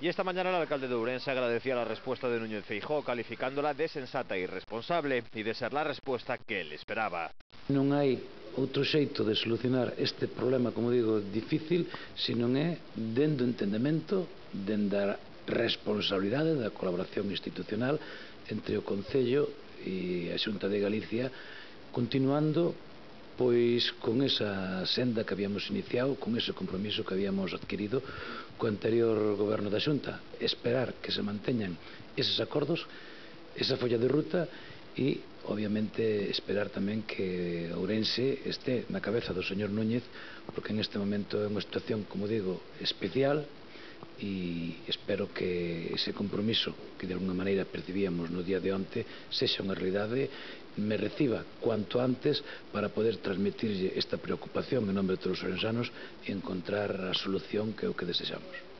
Y esta mañana el alcalde de Ourense agradecía la respuesta de Núñez Feijóo, calificándola de sensata e irresponsable y de ser la respuesta que él esperaba. Non hai outro xeito de solucionar este problema, como digo, difícil, se non é dende o entendemento, dende a responsabilidade da colaboración institucional entre o Concello e a Xunta de Galicia, continuando pois con esa senda que habíamos iniciado, con ese compromiso que habíamos adquirido co anterior goberno da Xunta, esperar que se manteñan eses acordos, esa folla de ruta e, obviamente, esperar tamén que Ourense este na cabeza do señor Núñez, porque en este momento é unha situación, como digo, especial, e espero que ese compromiso que de alguna maneira percibíamos no día de onte sexa unha realidade, me reciba cuanto antes para poder transmitirlle esta preocupación en nome de todos os ourensanos e encontrar a solución que é o que desexamos.